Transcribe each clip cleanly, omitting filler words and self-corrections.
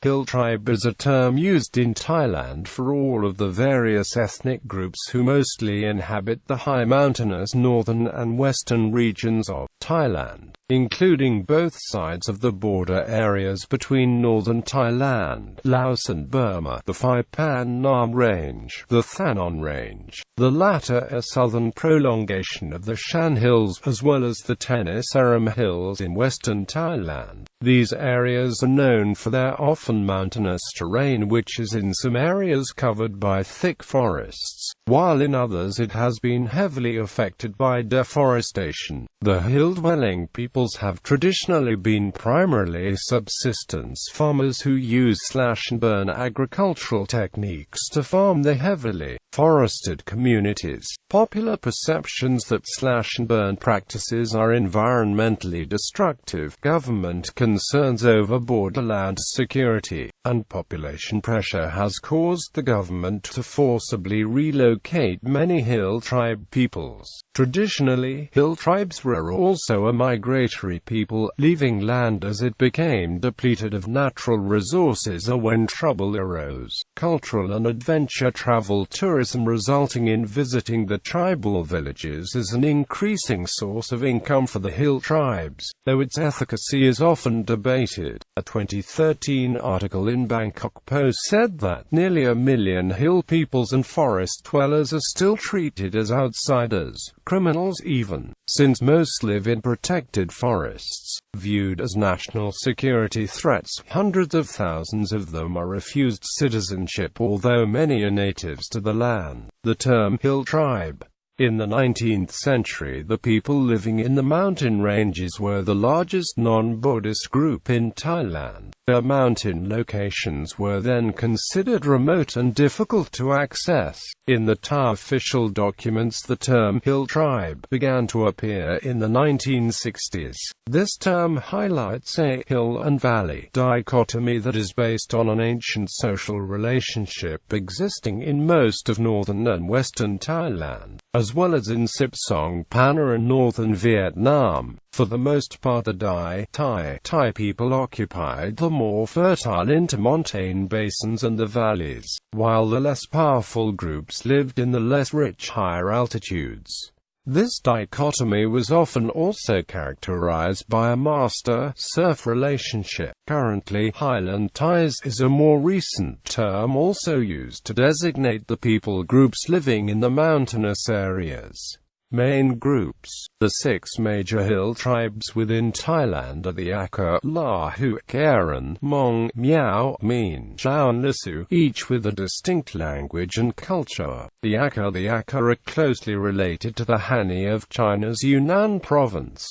Hill tribe is a term used in Thailand for all of the various ethnic groups who mostly inhabit the high mountainous northern and western regions of Thailand, including both sides of the border areas between Northern Thailand, Laos and Burma, the Phi Pan Nam Range, the Thanon Range, the latter a southern prolongation of the Shan Hills, as well as the Tenasserim Hills in Western Thailand. These areas are known for their often mountainous terrain, which is in some areas covered by thick forests, while in others it has been heavily affected by deforestation. The hill-dwelling peoples have traditionally been primarily subsistence farmers who use slash-and-burn agricultural techniques to farm the heavily forested communities. Popular perceptions that slash-and-burn practices are environmentally destructive, government concerns over borderland security, and population pressure has caused the government to forcibly relocate many hill tribe peoples. Traditionally, hill tribes were also a migratory people, leaving land as it became depleted of natural resources or when trouble arose. Cultural and adventure travel tourism resulting in visiting the tribal villages is an increasing source of income for the hill tribes, though its efficacy is often debated. A 2013 article in Bangkok Post said that nearly 1 million hill peoples and forest dwellers are still treated as outsiders, criminals even, since most live in protected forests. Viewed as national security threats, hundreds of thousands of them are refused citizenship, although many are natives to the land. The term hill tribe. In the 19th century, the people living in the mountain ranges were the largest non-Buddhist group in Thailand. Their mountain locations were then considered remote and difficult to access. In the Thai official documents, the term hill tribe began to appear in the 1960s. This term highlights a hill and valley dichotomy that is based on an ancient social relationship existing in most of northern and western Thailand, as well as in Sip Song Pana and northern Vietnam. For the most part, the Thai people occupied the more fertile intermontane basins and the valleys, while the less powerful groups lived in the less rich higher altitudes. This dichotomy was often also characterized by a master-serf relationship. Currently, Highland Thais is a more recent term also used to designate the people groups living in the mountainous areas. Main groups. The 6 major hill tribes within Thailand are the Akha, Lahu, Karen, Mong, Miao, Min, Chao and Lisu, each with a distinct language and culture. The Akha are closely related to the Hani of China's Yunnan province.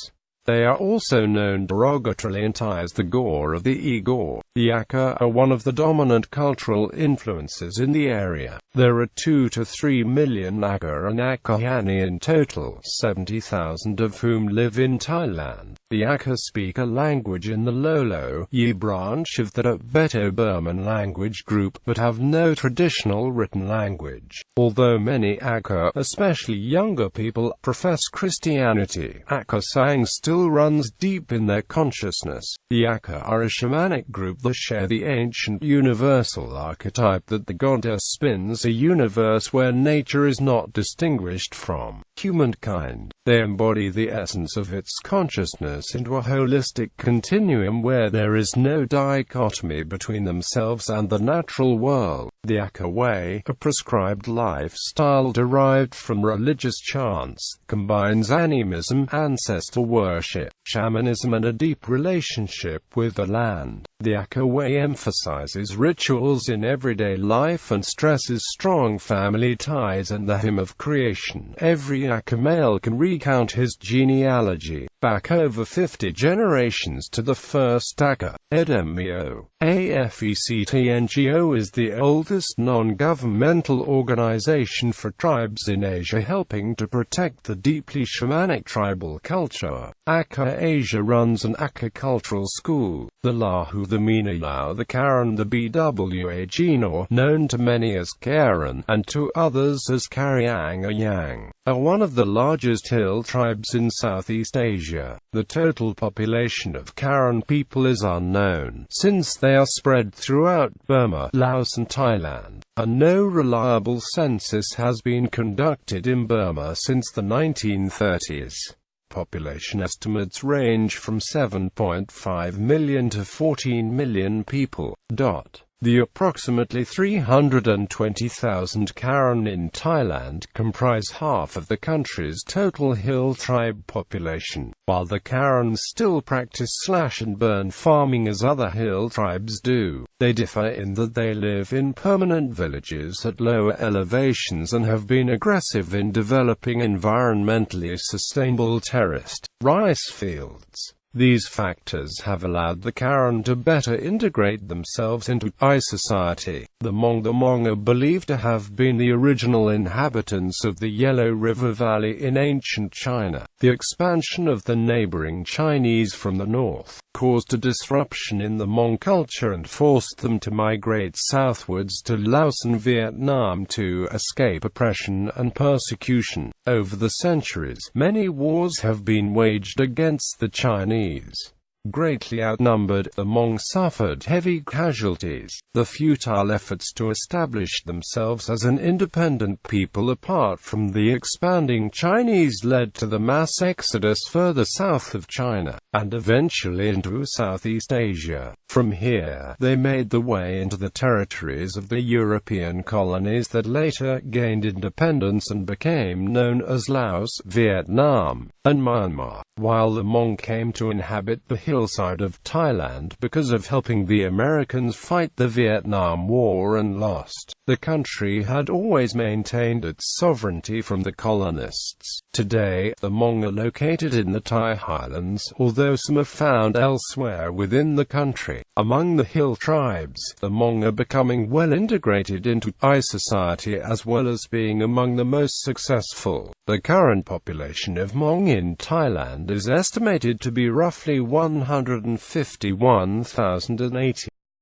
They are also known derogatorily in Thai as the Gaur of the Igor. The Akha are one of the dominant cultural influences in the area. There are 2 to 3 million Akha and Akhayani in total, 70,000 of whom live in Thailand. The Akha speak a language in the Lolo-Yi branch of the Tibeto-Burman language group, but have no traditional written language. Although many Akha, especially younger people, profess Christianity, Akha sang still runs deep in their consciousness. The Akha are a shamanic group that share the ancient universal archetype that the goddess spins a universe where nature is not distinguished from humankind. They embody the essence of its consciousness into a holistic continuum where there is no dichotomy between themselves and the natural world. The Akha way, a prescribed lifestyle derived from religious chants, combines animism, ancestor worship, shamanism and a deep relationship with the land. The Akha way emphasizes rituals in everyday life and stresses strong family ties and the hymn of creation. Every Akha male can recount his genealogy, back over 50 generations to the first Akha. Edemio. AFECTNGO is the oldest non-governmental organization for tribes in Asia, helping to protect the deeply shamanic tribal culture. Akha Asia runs an Akha cultural school. The Lahu, the Minalao, the Karen, the Bwa Genor, known to many as Karen, and to others as Karyang or Yang, are one of the largest hill tribes in Southeast Asia. The total population of Karen people is unknown, since they are spread throughout Burma, Laos and Thailand, and no reliable census has been conducted in Burma since the 1930s. Population estimates range from 7.5 million to 14 million people. The approximately 320,000 Karen in Thailand comprise half of the country's total hill tribe population. While the Karens still practice slash-and-burn farming as other hill tribes do, they differ in that they live in permanent villages at lower elevations and have been aggressive in developing environmentally sustainable terraced rice fields. These factors have allowed the Karen to better integrate themselves into society. The Hmong are believed to have been the original inhabitants of the Yellow River Valley in ancient China. The expansion of the neighboring Chinese from the north caused a disruption in the Hmong culture and forced them to migrate southwards to Laos and Vietnam to escape oppression and persecution. Over the centuries, many wars have been waged against the Chinese. Greatly outnumbered, the Hmong suffered heavy casualties. The futile efforts to establish themselves as an independent people apart from the expanding Chinese led to the mass exodus further south of China, and eventually into Southeast Asia. From here, they made their way into the territories of the European colonies that later gained independence and became known as Laos, Vietnam, and Myanmar. While the Hmong came to inhabit the hillside of Thailand because of helping the Americans fight the Vietnam War and lost, the country had always maintained its sovereignty from the colonists. Today, the Hmong are located in the Thai highlands, although some are found elsewhere within the country. Among the hill tribes, the Hmong are becoming well integrated into society as well as being among the most successful. The current population of Hmong in Thailand is estimated to be roughly 151,080.